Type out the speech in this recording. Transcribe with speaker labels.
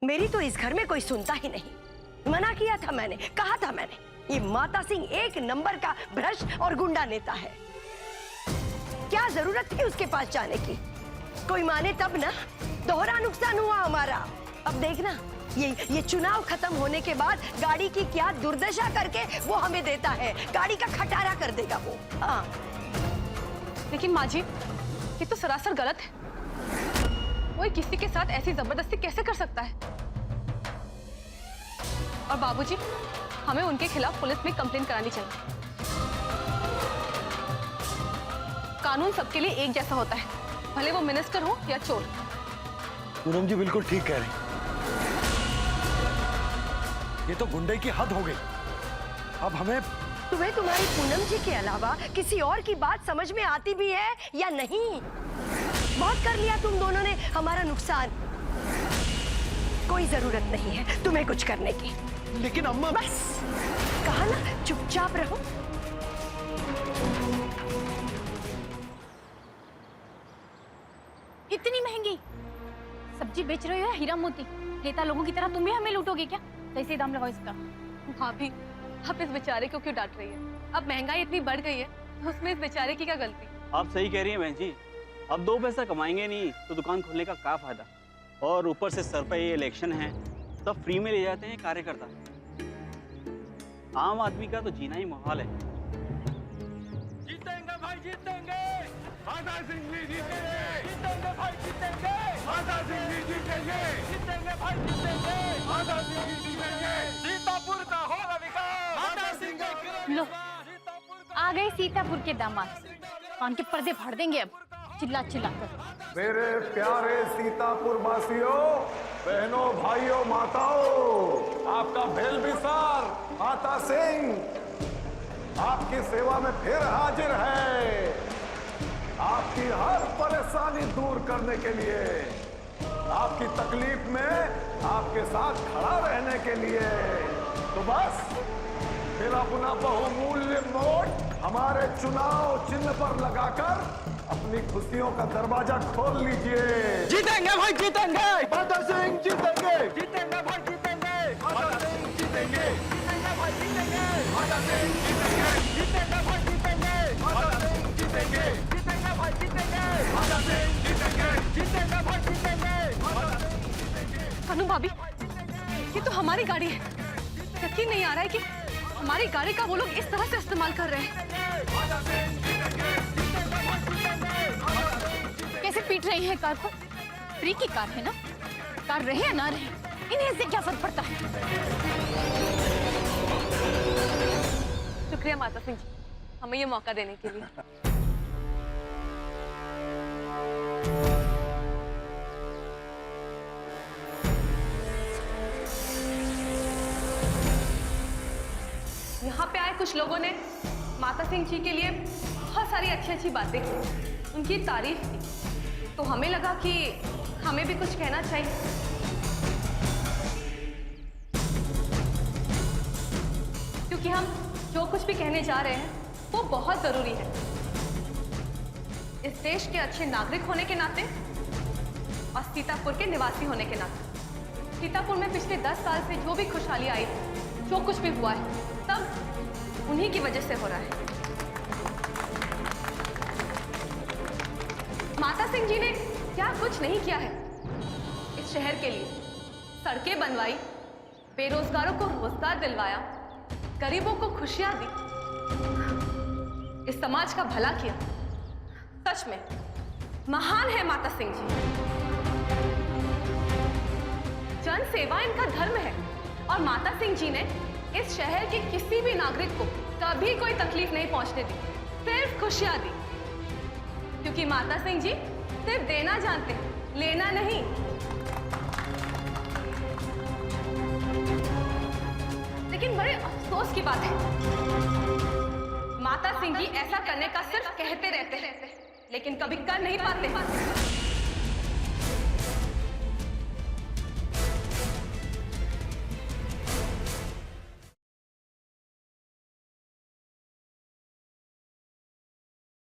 Speaker 1: मेरी तो इस घर में कोई सुनता ही नहीं। मना किया था मैंने, कहा था मैंने, ये माता सिंह एक नंबर का भ्रष्ट और गुंडा नेता है। क्या जरूरत थी उसके पास जाने की? कोई माने तब ना। दोहरा नुकसान हुआ हमारा। अब देखना, ये चुनाव खत्म होने के बाद गाड़ी की क्या दुर्दशा करके वो हमें देता है। गाड़ी का खटारा कर देगा वो। हाँ।
Speaker 2: लेकिन माँ जी, ये तो सरासर गलत है। कोई किसी के साथ ऐसी जबरदस्ती कैसे कर सकता है? और बाबूजी, हमें उनके खिलाफ पुलिस में कंप्लेन करानी चाहिए। कानून सबके लिए एक जैसा होता है, भले वो मिनिस्टर हो या चोर।
Speaker 3: पूनम जी बिल्कुल ठीक कह रही। ये तो गुंडे की हद हो गई। अब हमें
Speaker 1: तुम्हें तुम्हारी पूनम जी के अलावा किसी और की बात समझ में आती भी है या नहीं? बहुत कर लिया तुम दोनों ने हमारा नुकसान। कोई जरूरत नहीं है तुम्हें कुछ करने की।
Speaker 3: लेकिन अम्मा,
Speaker 1: बस कहा ना, चुपचाप रहो।
Speaker 4: इतनी महंगी सब्जी बेच रहे हो हीरा मोती? नेता लोगों की तरह तुम भी हमें लूटोगे क्या? कैसे दाम लगाओ इसका?
Speaker 2: भाभी, आप इस बेचारे को क्यों डांट रही है? अब महंगाई इतनी बढ़ गई है तो उसमें इस बेचारे की क्या गलती?
Speaker 5: आप सही कह रही हैं बहन जी। अब 2 पैसा कमाएंगे नहीं तो दुकान खोलने का क्या फायदा? और ऊपर से सर पे ये इलेक्शन है, सब फ्री में ले जाते हैं कार्यकर्ता। आम आदमी का तो जीना ही मुहाल है।
Speaker 6: जीतेंगे भाई, जीतेंगे। माता सिंह जी जीतेंगे। जीतेंगे भाई, जीतेंगे। माता सिंह जी जीतेंगे। जीतेंगे भाई, जीतेंगे। माता सिंह जी जीतेंगे। सीतापुर का होगा विकास। माता सिंह का
Speaker 4: लो, आ गए सीतापुर के दामाद। कान के पर्दे फाड़ देंगे अब चिल्ला चिल्ला कर।
Speaker 7: मेरे प्यारे सीतापुर वासियों, बहनों, भाइयों, माताओं, आपका भेलविसार माता सिंह आपकी सेवा में फिर हाजिर है। आपकी हर परेशानी दूर करने के लिए, आपकी तकलीफ में आपके साथ खड़ा रहने के लिए। तो बस फिर अपना बहुमूल्य वोट हमारे चुनाव चिन्ह पर लगाकर अपनी खुशियों का दरवाजा खोल लीजिए।
Speaker 6: जीतेंगे भाई, जीतेंगे।
Speaker 7: माता सिंह जीतेंगे।
Speaker 6: जीतेंगे भाई, जीतेंगे। माता सिंह जीतेंगे। जीतेंगे भाई, जीतेंगे। माता सिंह जीतेंगे। जीतेंगे भाई, जीतेंगे। माता सिंह जीतेंगे। जीतेंगे भाई, जीतेंगे। माता सिंह जीतेंगे। जीतेंगे भाई, जीतेंगे। माता सिंह जीतेंगे।
Speaker 2: अनु भाभी, ये तो हमारी गाड़ी है। यकीन नहीं आ रहा है कि हमारी गाड़ी का वो लोग इस तरह से इस्तेमाल कर रहे हैं।
Speaker 4: कैसे पीट रही है कार को? फ्री की कार है ना, कार रहे या ना रहे, इन्हें से क्या फर्क पड़ता है?
Speaker 2: शुक्रिया माता सिंह जी, हमें ये मौका देने के लिए। यहाँ पे आए कुछ लोगों ने माता सिंह जी के लिए बहुत सारी अच्छी अच्छी बातें की, उनकी तारीफ की। तो हमें लगा कि हमें भी कुछ कहना चाहिए। क्योंकि हम जो कुछ भी कहने जा रहे हैं वो बहुत जरूरी है। इस देश के अच्छे नागरिक होने के नाते और सीतापुर के निवासी होने के नाते। सीतापुर में पिछले 10 साल से जो भी खुशहाली आई है, जो कुछ भी हुआ है, सब उन्हीं की वजह से हो रहा है। माता सिंह जी ने क्या कुछ नहीं किया है इस शहर के लिए। सड़कें बनवाई, बेरोजगारों को रोजगार दिलवाया, गरीबों को खुशियां दी, इस समाज का भला किया। सच में महान है माता सिंह जी। जन सेवा इनका धर्म है और माता सिंह जी ने इस शहर के किसी भी नागरिक को कभी कोई तकलीफ नहीं पहुंचने दी, सिर्फ खुशियां दी। क्योंकि माता सिंह जी सिर्फ देना जानते हैं, लेना नहीं। लेकिन बड़े अफसोस की बात है, माता सिंह जी ऐसा करने का सिर्फ कहते रहते हैं, लेकिन कभी कर नहीं पाते।